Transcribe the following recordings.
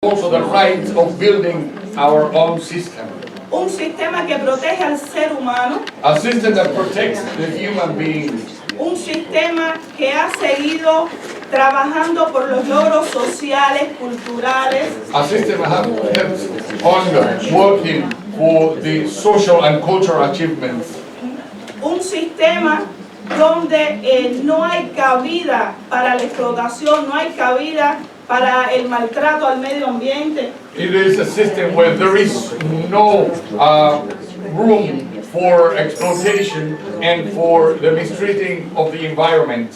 also the right of building our own system. Un sistema que protege al ser humano, A system that protects the human being. un sistema que ha seguido trabajando por los logros sociales, culturales, A system that has kept on working for the social and cultural achievements. un sistema donde no hay cabida para la explotación, no hay cabida para el maltrato al medio ambiente. It is a system where there is no room for exploitation and for the mistreating of the environment.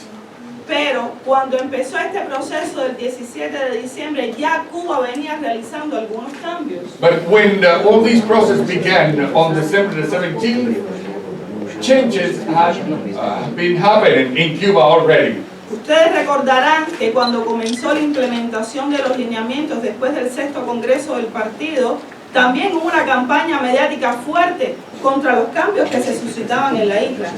Pero cuando empezó este proceso del 17 de diciembre, ya Cuba venía realizando algunos cambios. But when all this process began on December the 17th, changes had been happening in Cuba already. Ustedes recordarán que cuando comenzó la implementación de los lineamientos después del sexto congreso del partido, también hubo una campaña mediática fuerte contra los cambios que se suscitaban en la isla.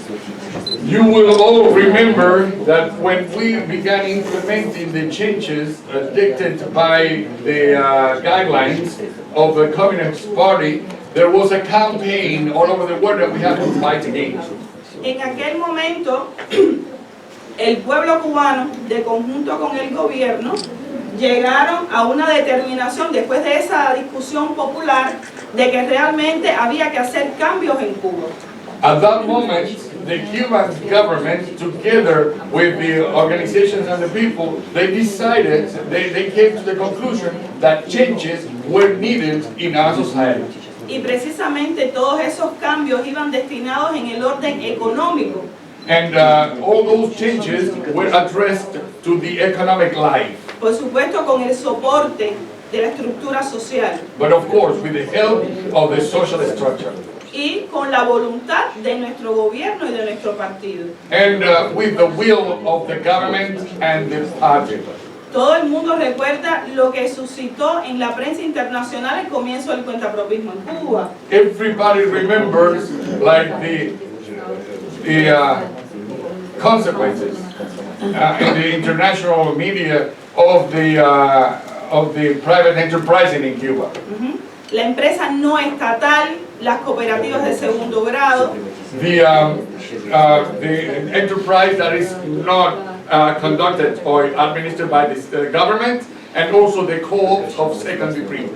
You will all remember that when we began implementing the changes dictated by the guidelines of the Communist Party, there was a campaign all over the world that we had to fight against. En aquel momento, el pueblo cubano, de conjunto con el gobierno, llegaron a una determinación después de esa discusión popular de que realmente había que hacer cambios en Cuba. At that moment, the Cuban government, together with the organizations and the people, they decided, they came to the conclusion that changes were needed in our society. Y precisamente todos esos cambios iban destinados en el orden económico. And all those changes were addressed to the economic life. Por supuesto con el soporte de la estructura social But of course, with the help of the social structure. y con la voluntad de nuestro gobierno y de nuestro partido. And with the will of the government and the party. Todo el mundo recuerda lo que suscitó en la prensa internacional el comienzo del cuentapropismo en Cuba. Everybody remembers like the consequences in the international media of the private enterprising in Cuba. La empresa no estatal, las cooperativas de segundo grado, The enterprise that is not conducted or administered by the government, and also the co-ops of second degree.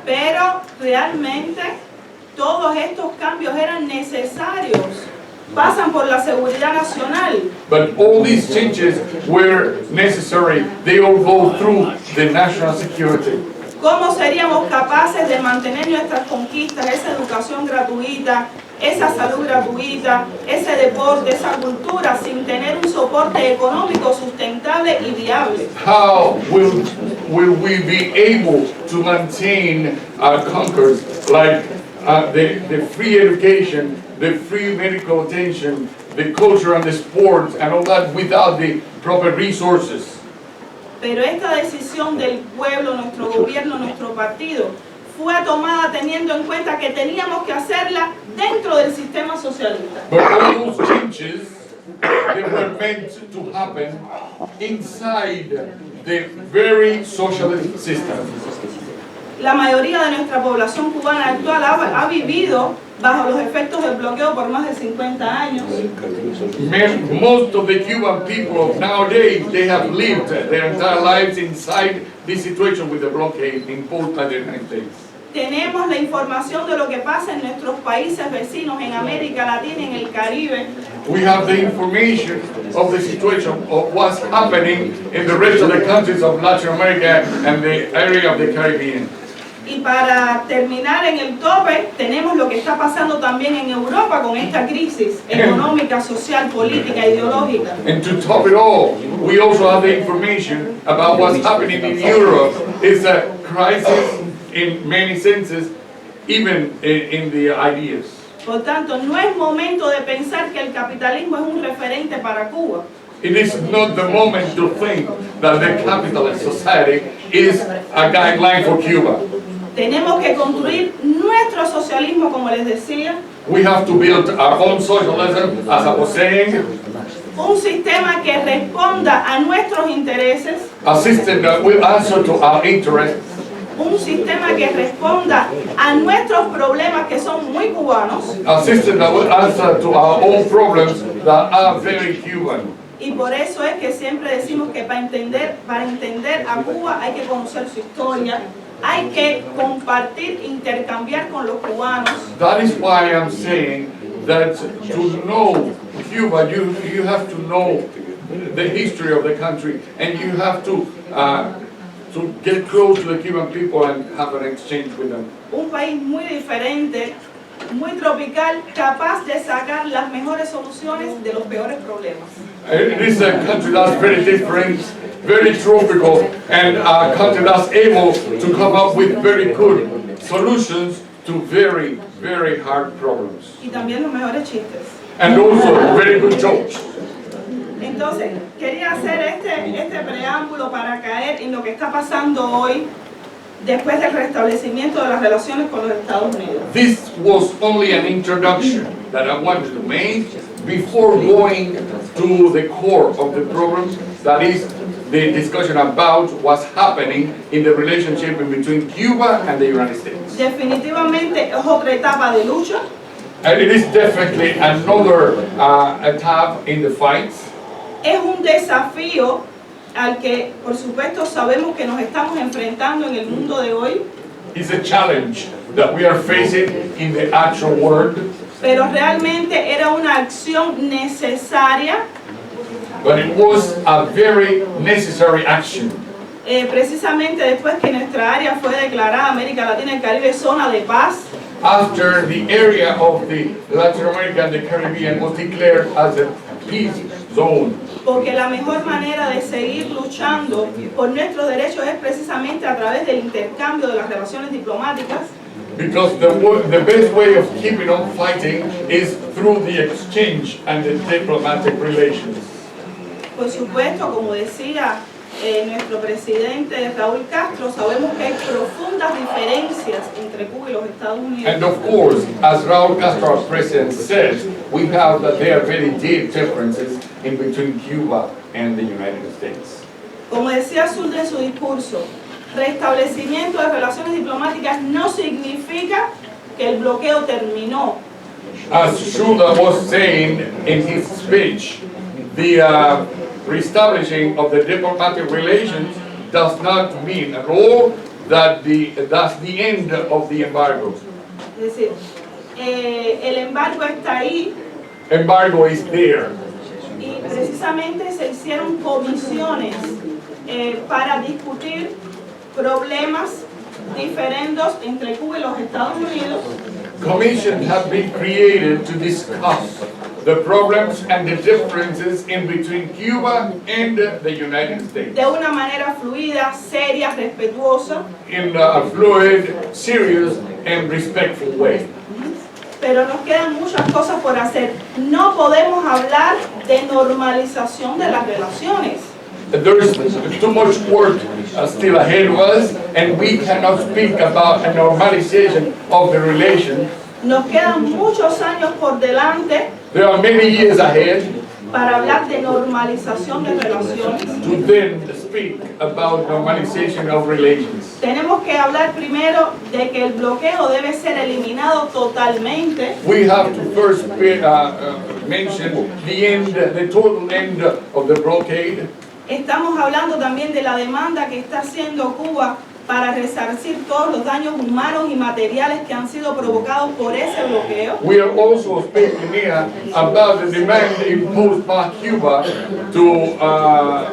pero realmente todos estos cambios eran necesarios. Pasan por la seguridad nacional. But all these changes were necessary. They all go through the national security. ¿Cómo seríamos capaces de mantener nuestras conquistas, esa educación gratuita, esa salud gratuita, ese deporte, esa cultura, sin tener un soporte económico sustentable y viable? How will we be able to maintain our conquers like the free education, the free medical attention, the culture and the sports and all that without the proper resources? Pero esta decisión del pueblo, nuestro gobierno, nuestro partido, fue tomada teniendo en cuenta que teníamos que hacerla dentro del sistema socialista. But all those changes, they were meant to happen inside the very socialist system. La mayoría de nuestra población cubana actual ha vivido bajo los efectos del bloqueo por más de 50 años. Most of the Cuban people of nowadays, they have lived their entire lives inside this situation with the blockade imposed by the United States. Tenemos la información de lo que pasa en nuestros países vecinos, en América Latina, en el Caribe. We have the information of the situation of what's happening in the rest of the countries of Latin America and the area of the Caribbean. Y para terminar en el tope, tenemos lo que está pasando también en Europa con esta crisis económica, social, política, ideológica. And to top it all, we also have the information about what's happening in Europe. It's a crisis in many senses, even in the ideas. Por tanto, no es momento de pensar que el capitalismo es un referente para Cuba. It is not the moment to think that the capitalist society is a guideline for Cuba. Tenemos que construir nuestro socialismo, como les decía. We have to build our own socialism, as I was saying. Un sistema que responda a nuestros intereses. A system that will answer to our interests. un sistema que responda a nuestros problemas que son muy cubanos. A system that will answer to our own problems that are very Cuban. Y por eso es que siempre decimos que para entender a Cuba hay que conocer su historia, hay que compartir, intercambiar con los cubanos. That is why I'm saying that to know Cuba, you have to know the history of the country, and you have to get close to the Cuban people and have an exchange with them. Un país muy diferente, muy tropical, capaz de sacar las mejores soluciones de los peores problemas. It is a country that's very different, very tropical, and a country that's able to come up with very good solutions to very, very hard problems. Y también los mejores chistes. And also very good jokes. Entonces, quería hacer este preámbulo para caer en lo que está pasando hoy después del restablecimiento de las relaciones con los Estados Unidos. This was only an introduction that I wanted to make before going to the core of the problem, that is the discussion about what's happening in the relationship between Cuba and the United States. Definitivamente es otra etapa de lucha. And it is definitely another etap in the fights. Es un desafío al que, por supuesto, sabemos que nos estamos enfrentando en el mundo de hoy. It's a challenge that we are facing in the actual world. Pero realmente era una acción necesaria. But it was a very necessary action. Precisamente después que nuestra área fue declarada América Latina y Caribe zona de paz. After the area of the Latin America and the Caribbean was declared as a peace zone. Porque la mejor manera de seguir luchando por nuestros derechos es precisamente a través del intercambio de las relaciones diplomáticas. Because the best way of keeping on fighting is through the exchange and the diplomatic relations. Por supuesto, como decía nuestro presidente Raúl Castro, sabemos que hay profundas diferencias entre Cuba y los Estados Unidos. And of course, as Raúl Castro, our president, said, we have that there are very deep differences in between Cuba and the United States. Como decía Azul en su discurso, restablecimiento de relaciones diplomáticas no significa que el bloqueo terminó. As Shula was saying in his speech, the reestablishing of the diplomatic relations does not mean at all that that's the end of the embargo. Es decir, el embargo está ahí Embargo is there. y precisamente se hicieron comisiones para discutir problemas diferendos entre Cuba y los Estados Unidos. Commissions have been created to discuss the problems and the differences in between Cuba and the United States De una manera fluida, seria, respetuosa, in a fluid, serious, and respectful way. pero nos quedan muchas cosas por hacer. No podemos hablar de normalización de las relaciones. There is too much work still ahead of us, and we cannot speak about a normalization of the relations. Nos quedan muchos años por delante There are many years ahead para hablar de normalización de relaciones. to then speak about normalization of relations. Tenemos que hablar primero de que el bloqueo debe ser eliminado totalmente. We have to first mention the end, the total end of the blockade. Estamos hablando también de la demanda que está haciendo Cuba para resarcir todos los daños humanos y materiales que han sido provocados por ese bloqueo. We are also speaking here about the demand imposed by Cuba to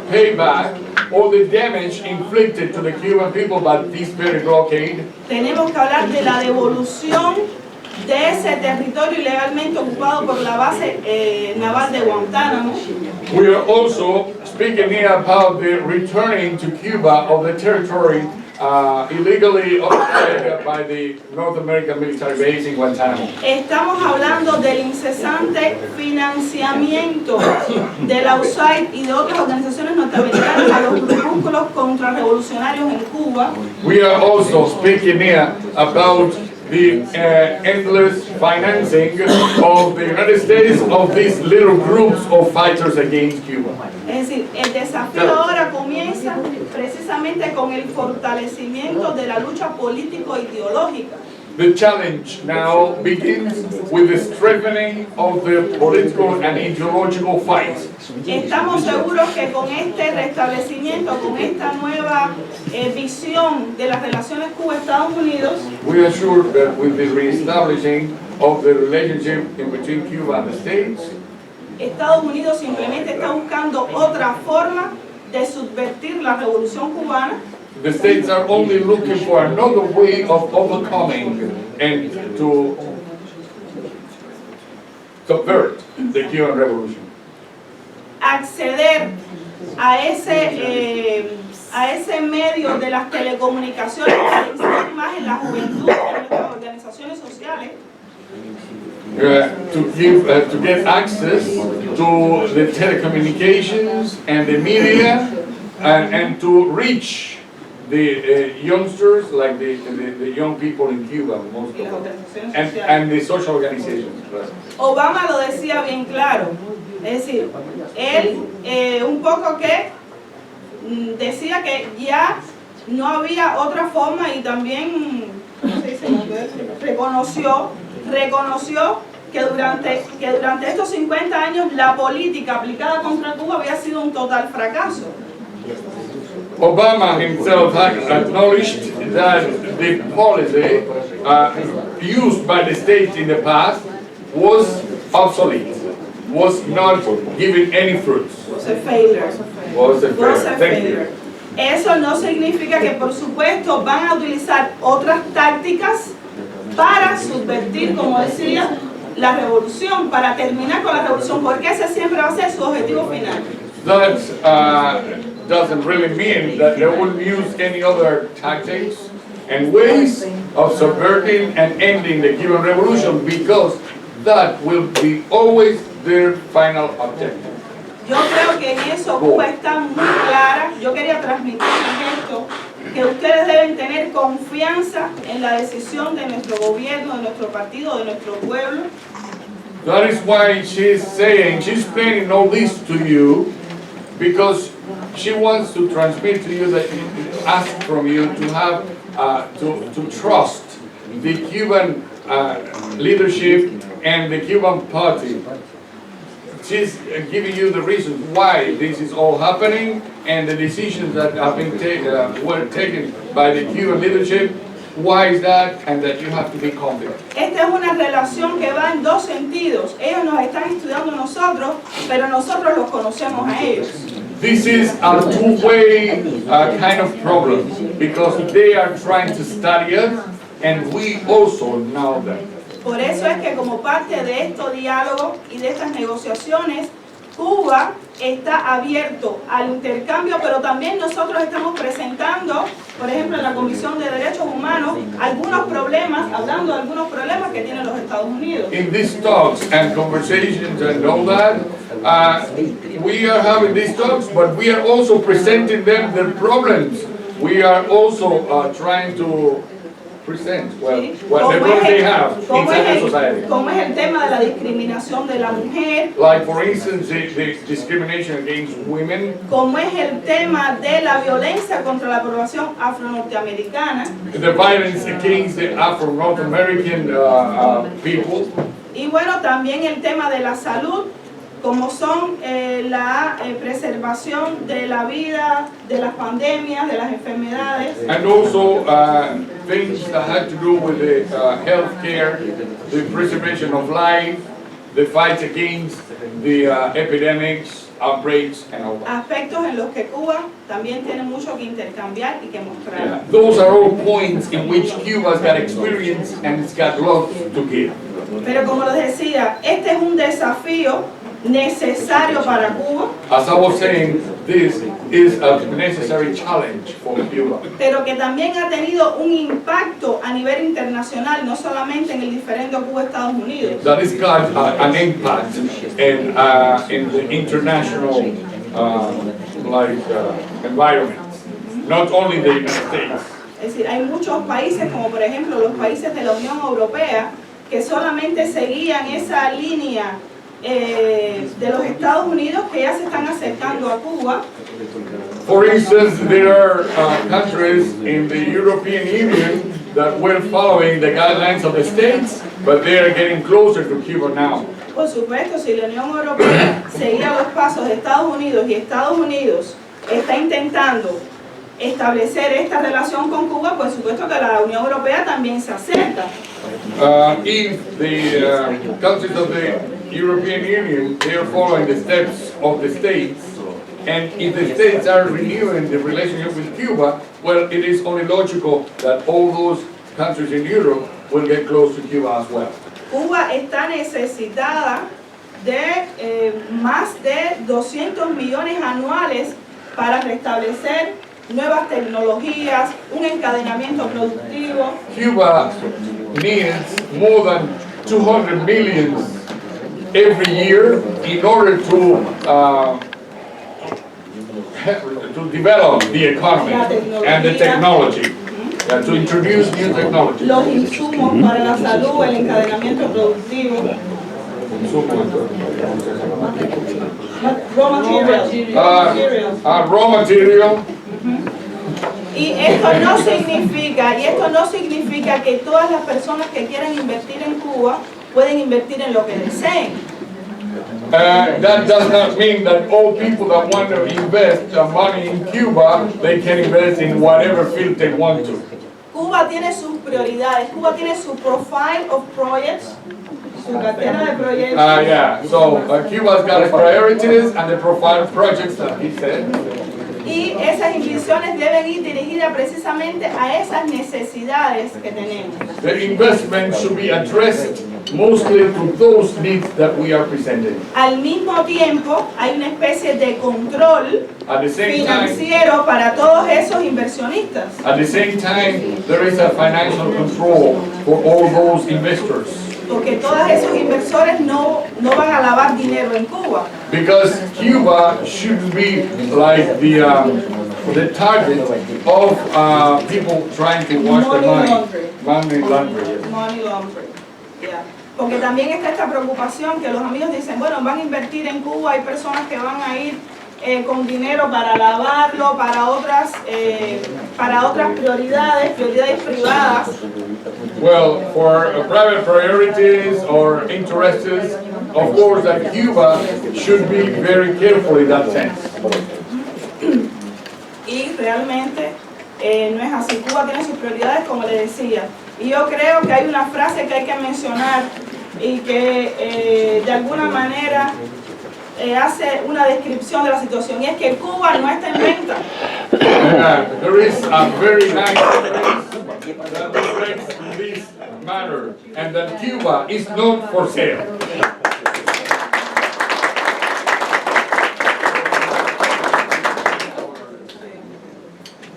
pay back all the damage inflicted to the Cuban people by this very blockade. Tenemos que hablar de la devolución de ese territorio ilegalmente ocupado por la base naval de Guantánamo. We are also speaking here about the returning to Cuba of the territory illegally occupied by the North American military base in Guantánamo. Estamos hablando del incesante financiamiento de la USAID y de otras organizaciones norteamericanas a los grupúsculos contrarrevolucionarios en Cuba. We are also speaking here about the endless financing of the United States of these little groups of fighters against Cuba. Es decir, el desafío ahora comienza precisamente precisamente con el fortalecimiento de la lucha político-ideológica. The challenge now begins with the strengthening of the political and ideological fight. Estamos seguros que con este restablecimiento, con esta nueva visión de las relaciones Cuba-Estados Unidos, We are sure that with the reestablishing of the relationship in between Cuba and the States, Estados Unidos simplemente está buscando otra forma de subvertir la revolución cubana. the States are only looking for another way of overcoming and to subvert the Cuban Revolution. Acceder a ese medio de las telecomunicaciones que incide más en la juventud, en nuestras organizaciones sociales, To get access to the telecommunications and the media and to reach the youngsters, like the young people in Cuba, most y of las them, organizaciones sociales. and the social organizations. Obama lo decía bien claro, es decir, él un poco que decía que ya no había otra forma y también ¿cómo se dice? reconoció que durante estos 50 años la política aplicada contra Cuba había sido un total fracaso. Obama himself acknowledged that the policy used by the states in the past was obsolete, was not giving any fruits. Was a failure. Was a Was a failure. Thank failure. you. Eso no significa que por supuesto van a utilizar otras tácticas para subvertir, como decía, la revolución, para terminar con la revolución, porque ese siempre va a ser su objetivo final. That doesn't really mean that they will use any other tactics and ways of subverting and ending the Cuban Revolution, because that will be always their final objective. Yo creo que en eso Cuba está muy clara. Yo quería transmitirles esto, que ustedes deben tener confianza en la decisión de nuestro gobierno, de nuestro partido, de nuestro pueblo. That is why she's saying, she's explaining all this to you, because she wants to transmit to you, that ask from you to have to trust the Cuban leadership and the Cuban party. She's giving you the reasons why this is all happening and the decisions that have been were taken by the Cuban leadership. Why is that? And that you have to be confident. Esta es una relación que va en dos sentidos. Ellos nos están estudiando a nosotros, pero nosotros los conocemos a ellos. This is a two-way kind of problem, because they are trying to study us and we also know them. Por eso es que como parte de estos diálogos y de estas negociaciones, Cuba está abierto al intercambio, pero también nosotros estamos presentando, por ejemplo, en la Comisión de Derechos Humanos, algunos problemas, hablando de algunos problemas que tienen los Estados Unidos. In these talks and conversations and all that, we are having these talks, but we are also presenting them their problems. We are also trying to present what the problems they have inside the society. Como es el tema de la discriminación de la mujer, Like, for instance, the discrimination against women, como es el tema de la violencia contra la población afro-norteamericana, the violence against the Afro-North American people, y bueno, también el tema de la salud, como son la preservación de la vida, de las pandemias, de las enfermedades. and also things that had to do with the health care, the preservation of life, the fight against the epidemics, outbreaks, and all that. Aspectos en los que Cuba también tiene mucho que intercambiar y que mostrar. Yeah. Those are all points in which Cuba's got experience and it's got lots to give. Pero como les decía, este es un desafío necesario para Cuba, As I was saying, this is a necessary challenge for Cuba, pero que también ha tenido un impacto a nivel internacional, no solamente en el diferendo Cuba-Estados Unidos. that has got an impact in the international environment, not only the United States. Es decir, hay muchos países, como por ejemplo los países de la Unión Europea, que solamente seguían esa línea de los Estados Unidos, que ya se están acercando a Cuba, For instance, there are countries in the European Union that were following the guidelines of the states, but they are getting closer to Cuba now. Por supuesto, si la Unión Europea seguía los pasos de Estados Unidos y Estados Unidos está intentando establecer esta relación con Cuba, por supuesto que la Unión Europea también se acerca. If the countries of the European Union, they are following the steps of the states, and if the states are renewing the relationship with Cuba, well, it is only logical that all those countries in Europe will get close to Cuba as well. Cuba está necesitada de más de 200 millones anuales para restablecer nuevas tecnologías, un encadenamiento productivo. Cuba needs more than 200 million every year in order to develop the economy and the technology, to introduce new technology. Los insumos para la salud, el encadenamiento productivo. Raw material. Raw material. Y esto no significa que todas las personas que quieran invertir en Cuba pueden invertir en lo que deseen. That does not mean that all people that want to invest money in Cuba, they can invest in whatever field they want to. Cuba tiene sus prioridades, Cuba tiene su profile of projects, su cartera de proyectos. Yeah, so Cuba's got its priorities and the profile of projects that he said. Y esas inversiones deben ir dirigidas precisamente a esas necesidades que tenemos. The investment should be addressed mostly to those needs that we are presenting. Al mismo tiempo, hay una especie de control At the same time, financiero para todos esos inversionistas. at the same time, there is a financial control for all those investors. Porque todos esos inversores no van a lavar dinero en Cuba. Because Cuba shouldn't be like the target of people trying to wash their money. Money laundering. Money laundering. Yeah. Porque también está esta preocupación que los amigos dicen, bueno, van a invertir en Cuba, hay personas que van a ir con dinero para lavarlo, para otras prioridades privadas. Well, for private priorities or interests, of course, that Cuba should be very careful in that sense. Y realmente no es así. Cuba tiene sus prioridades, como le decía. Y yo creo que hay una frase que hay que mencionar y que de alguna manera hace una descripción de la situación, y es que Cuba no está en venta. There is a very nice phrase that reflects this matter, and that Cuba is not for sale.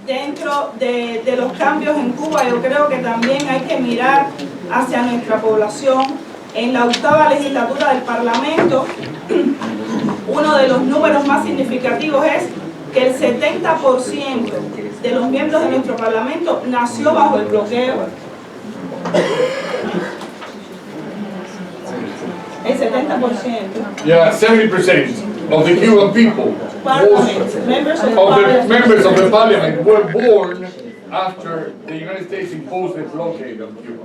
Dentro de los cambios en Cuba, yo creo que también hay que mirar hacia nuestra población. En la 8ª legislatura del Parlamento, uno de los números más significativos es que el 70% de los miembros de nuestro Parlamento nació bajo el bloqueo. El 70%. Yeah, 70% of the Cuban people, Members members of the parliament, were born after the United States imposed the blockade on Cuba.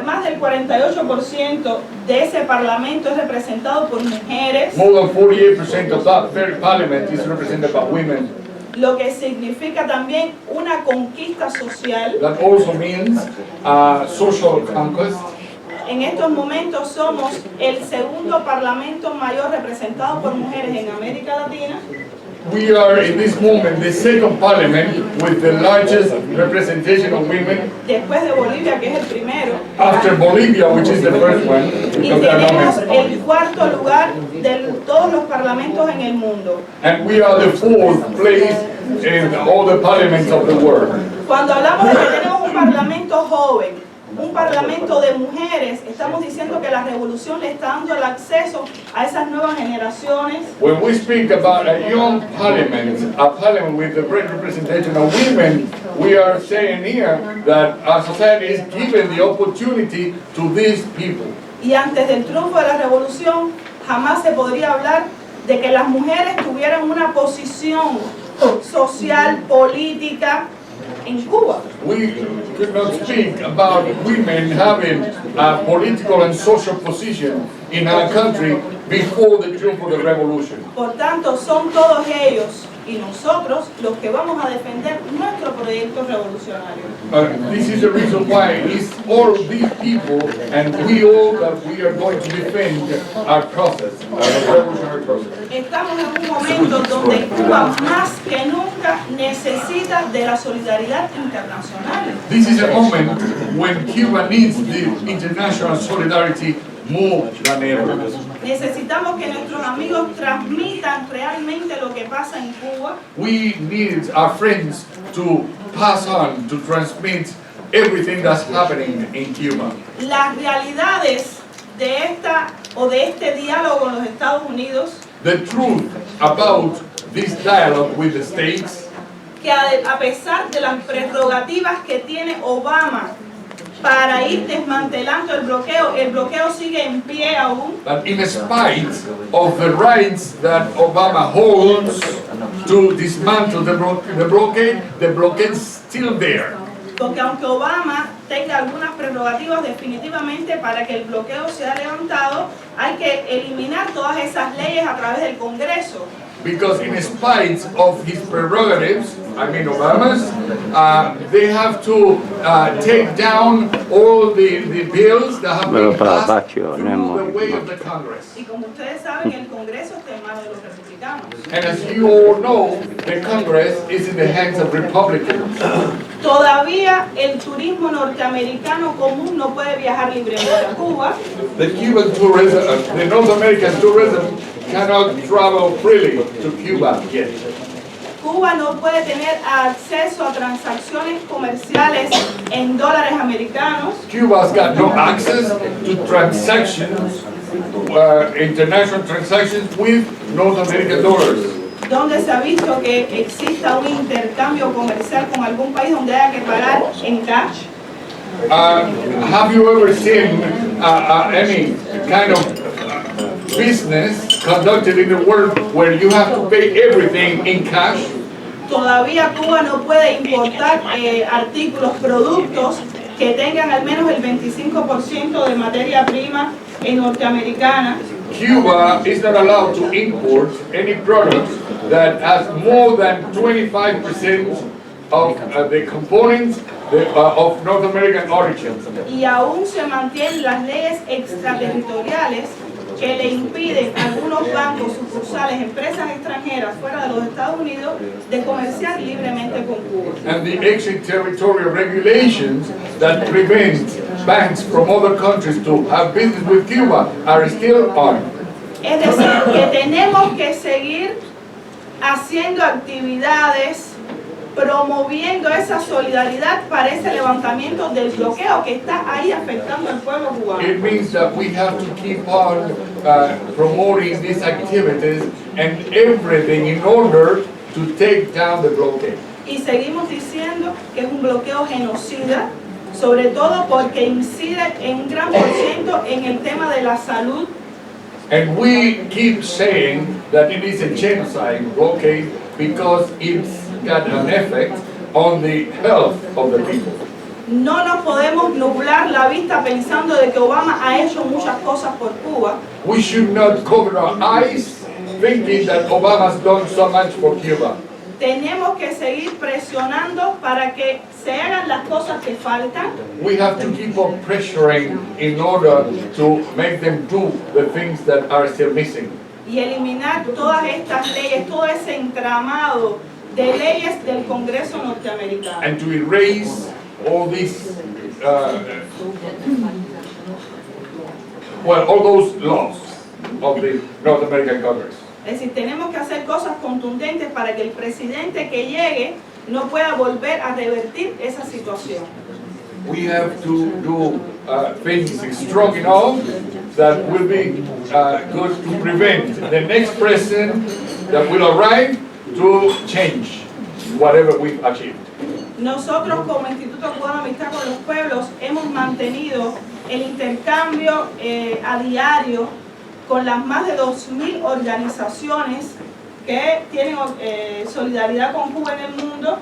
Más del 48% de ese parlamento es representado por mujeres, More than 48% of that very parliament is represented by women. lo que significa también una conquista social. That also means social conquest. En estos momentos somos el segundo parlamento mayor representado por mujeres en América Latina. We are in this moment the second parliament with the largest representation of women Después de Bolivia, que es el primero. after Bolivia, which is the first one. Y Because they are tenemos not el 4º lugar de todos los parlamentos en el mundo. and we are the 4th place in all the parliaments of the world. Cuando hablamos de que tenemos un parlamento joven, un parlamento de mujeres, estamos diciendo que la revolución le está dando el acceso a esas nuevas generaciones. When we speak about a young parliament, a parliament with the great representation of women, we are saying here that our society is given the opportunity to these people. Y antes del triunfo de la revolución, jamás se podría hablar de que las mujeres tuvieran una posición social, política en Cuba. We could not speak about women having a political and social position in our country before the triumph of the revolution. Por tanto, son todos ellos y nosotros los que vamos a defender nuestro proyecto revolucionario. This is the reason why it's all these people and we all that we are going to defend our process, our revolutionary process. Estamos en un momento donde Cuba más que nunca necesita de la solidaridad internacional. This is a moment when Cuba needs the international solidarity more than ever. Necesitamos que nuestros amigos transmitan realmente lo que pasa en Cuba. We need our friends to pass on, to transmit everything that's happening in Cuba. Las realidades de esta o de este diálogo con los Estados Unidos, The truth about this dialogue with the states, que a pesar de las prerrogativas que tiene Obama para ir desmantelando el bloqueo sigue en pie aún. that in spite of the rights that Obama holds to dismantle the blockade is still there. Porque aunque Obama tenga algunas prerrogativas definitivamente para que el bloqueo sea levantado, hay que eliminar todas esas leyes a través del Congreso. Because in spite of his prerogatives, I mean Obama's, they have to take down all the bills that have been passed through the way of the Congress. Y como ustedes saben, el Congreso está en manos de los republicanos. And as you all know, the Congress is in the hands of Republicans. Todavía el turismo norteamericano común no puede viajar libremente a Cuba. The Cuban tourism, the North American tourism cannot travel freely to Cuba yet. Cuba no puede tener acceso a transacciones comerciales en dólares americanos. Cuba's got no access to transactions, international transactions with North American dollars. Donde se ha visto que exista un intercambio comercial con algún país donde haya que pagar en cash. Have you ever seen any kind of business conducted in the world where you have to pay everything in cash? Todavía Cuba no puede importar artículos, productos que tengan al menos el 25% de materia prima norteamericana. Cuba is not allowed to import any product that has more than 25% of the components of North American origin. Y aún se mantienen las leyes extraterritoriales que le impiden a algunos bancos, sucursales, empresas extranjeras fuera de los Estados Unidos de comerciar libremente con Cuba. And the extraterritorial regulations that prevent banks from other countries to have business with Cuba are still on. Es decir, que tenemos que seguir haciendo actividades, promoviendo esa solidaridad para ese levantamiento del bloqueo que está ahí afectando al pueblo cubano. It means that we have to keep on promoting these activities and everything in order to take down the blockade. Y seguimos diciendo que es un bloqueo genocida, sobre todo porque incide en un gran porciento en el tema de la salud. And we keep saying that it is a genocide blockade because it's got an effect on the health of the people. No nos podemos nublar la vista pensando de que Obama ha hecho muchas cosas por Cuba. We should not cover our eyes thinking that Obama's done so much for Cuba. Tenemos que seguir presionando para que se hagan las cosas que faltan. We have to keep on pressuring in order to make them do the things that are still missing. Y eliminar todas estas leyes, todo ese entramado de leyes del Congreso norteamericano. And to erase all these, all those laws of the North American Congress. Es decir, tenemos que hacer cosas contundentes para que el presidente que llegue no pueda volver a revertir esa situación. We have to do things strong enough that will be good to prevent the next president that will arrive to change whatever we've achieved. Nosotros como Instituto Cubano de Amistad con los Pueblos hemos mantenido el intercambio a diario con las más de 2.000 organizaciones que tienen solidaridad con Cuba en el mundo.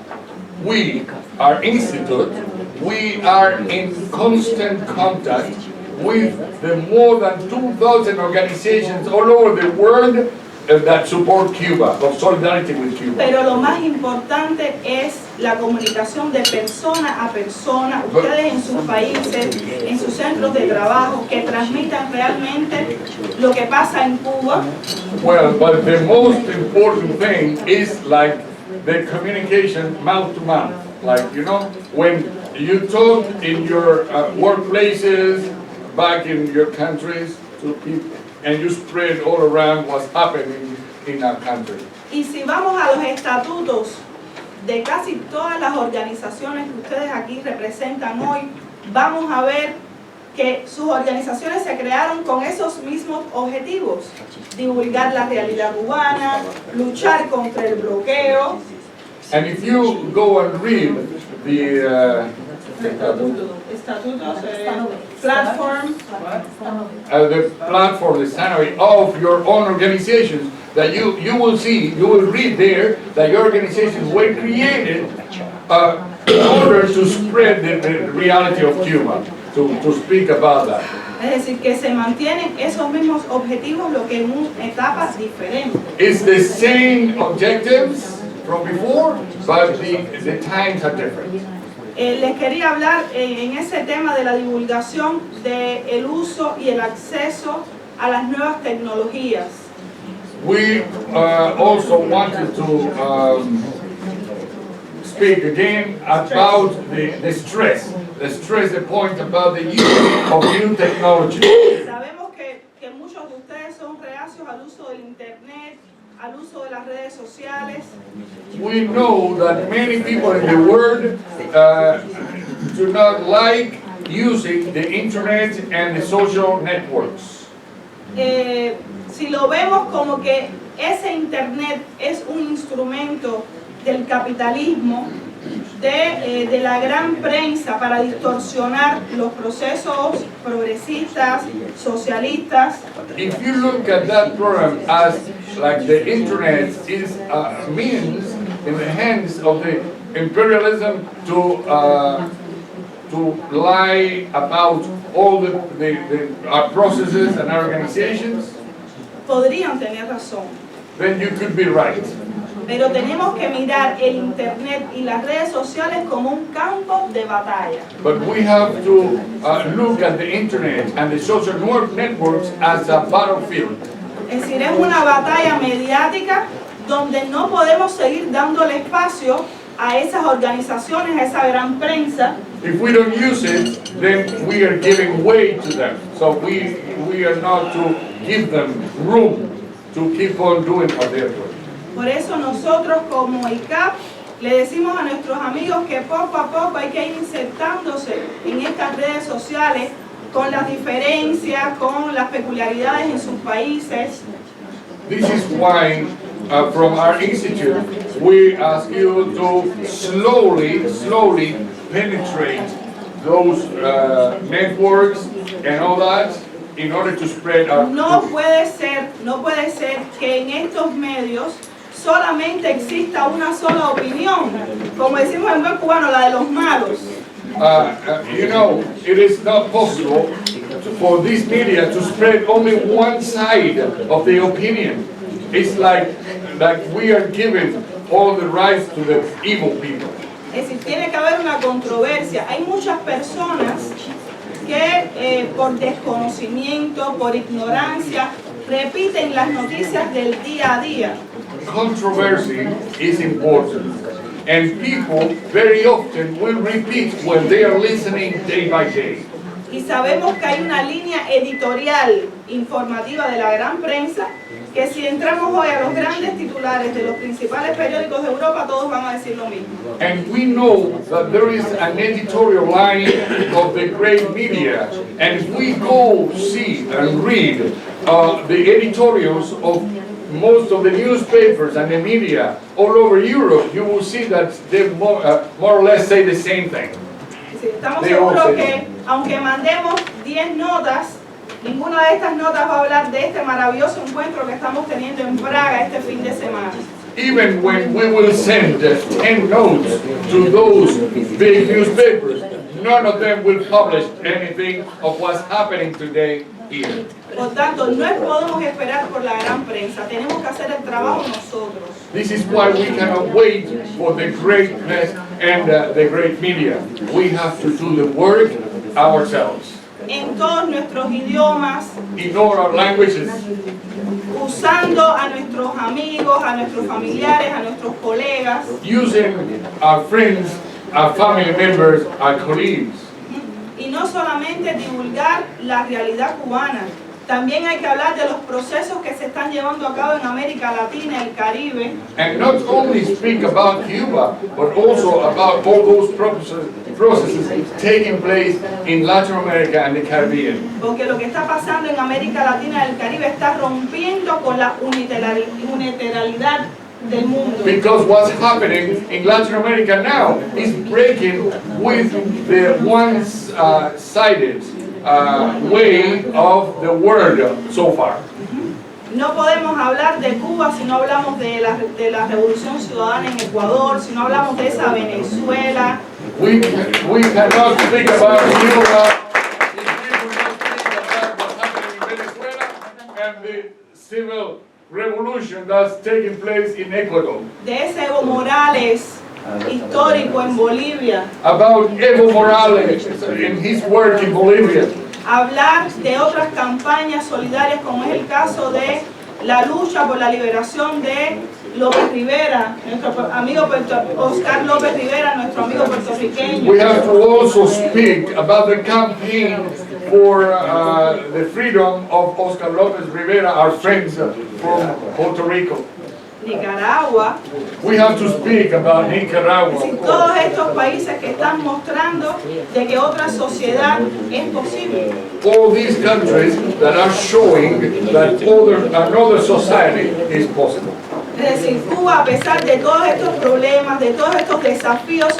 We, our institute, we are in constant contact with the more than 2,000 organizations all over the world that support Cuba, of solidarity with Cuba. Pero lo más importante es la comunicación de persona a persona, ustedes en sus países, en sus centros de trabajo, que transmitan realmente lo que pasa en Cuba. Well, but the most important thing is like the communication mouth to mouth. Like, you know, when you talk in your workplaces, back in your countries to people, and you spread all around what's happening in our country. Y si vamos a los estatutos de casi todas las organizaciones que ustedes aquí representan hoy, vamos a ver que sus organizaciones se crearon con esos mismos objetivos: divulgar la realidad cubana, luchar contra el bloqueo. And if you go and read the Estatutos, platform, the platform, the summary of your own organizations, that you will read there that your organizations were created in order to spread the reality of Cuba, to speak about that. es decir, que se mantienen esos mismos objetivos, lo que en etapas diferentes. It's the same objectives from before, but the times are different. Les quería hablar en ese tema de la divulgación del uso y el acceso a las nuevas tecnologías. We also wanted to speak again about the stress, the point about the use of new technology. Sabemos que muchos de ustedes son reacios al uso del internet, al uso de las redes sociales. We know that many people in the world do not like using the internet and the social networks. Si lo vemos como que ese internet es un instrumento del capitalismo, de la gran prensa para distorsionar los procesos progresistas, socialistas. If you look at that program as like the internet is a means in the hands of the imperialism to lie about all our processes and our organizations, Podrían tener razón, then you could be right. pero tenemos que mirar el internet y las redes sociales como un campo de batalla. But we have to look at the internet and the social networks as a battlefield. Es decir, es una batalla mediática donde no podemos seguir dándole espacio a esas organizaciones, a esa gran prensa. If we don't use it, then we are giving way to them. So we are not to give them room to keep on doing what they're doing. Por eso nosotros como ICAP le decimos a nuestros amigos que poco a poco hay que ir insertándose en estas redes sociales con las diferencias, con las peculiaridades en sus países. This is why from our institute we ask you to slowly penetrate those networks and all that in order to spread our No puede ser que en estos medios solamente exista una sola opinión, como decimos en buen cubano, la de los malos. you know, it is not possible for this media to spread only one side of the opinion. It's like we are giving all the rights to the evil people. Es decir, tiene que haber una controversia. Hay muchas personas que por desconocimiento, por ignorancia, repiten las noticias del día a día. Controversy is important, and people very often will repeat when they are listening day by day. Y sabemos que hay una línea editorial informativa de la gran prensa que si entramos hoy a los grandes titulares de los principales periódicos de Europa, todos van a decir lo mismo. And we know that there is an editorial line of the great media, and if we go see and read the editorials of most of the newspapers and the media all over Europe, you will see that they more or less say the same thing. Estamos seguros que aunque mandemos 10 notas, Ninguna de estas notas va a hablar de este maravilloso encuentro que estamos teniendo en Praga este fin de semana. Even when we will send 10 notes to those big newspapers, none of them will publish anything of what's happening today here. Por tanto, no podemos esperar por la gran prensa, tenemos que hacer el trabajo nosotros. This is why we cannot wait for the great press and the great media. We have to do the work ourselves. En todos nuestros idiomas, In all our languages, usando a nuestros amigos, a nuestros familiares, a nuestros colegas, using our friends, our family members, our colleagues. y no solamente divulgar la realidad cubana, también hay que hablar de los procesos que se están llevando a cabo en América Latina, el Caribe, And not only speak about Cuba, but also about all those processes taking place in Latin America and the Caribbean. porque lo que está pasando en América Latina y el Caribe está rompiendo con la unilateralidad del mundo. Because what's happening in Latin America now is breaking with the one-sided way of the world so far. No podemos hablar de Cuba si no hablamos de la revolución ciudadana en Ecuador, si no hablamos de esa Venezuela, We cannot speak about Cuba if we will not speak about what's happening in Venezuela and the civil revolution that's taking place in Ecuador. de ese Evo Morales histórico en Bolivia, About Evo Morales in his work in Bolivia. hablar de otras campañas solidarias como es el caso de la lucha por la liberación de López Rivera, nuestro amigo Oscar López Rivera, nuestro amigo puertorriqueño. We have to also speak about the campaign for the freedom of Oscar López Rivera, our friends from Puerto Rico. Nicaragua, We have to speak about Nicaragua. es decir, of todos course. estos países que están mostrando de que otra sociedad es posible. All these countries that are showing that another society is possible. Es decir, Cuba, a pesar de todos estos problemas, de todos estos desafíos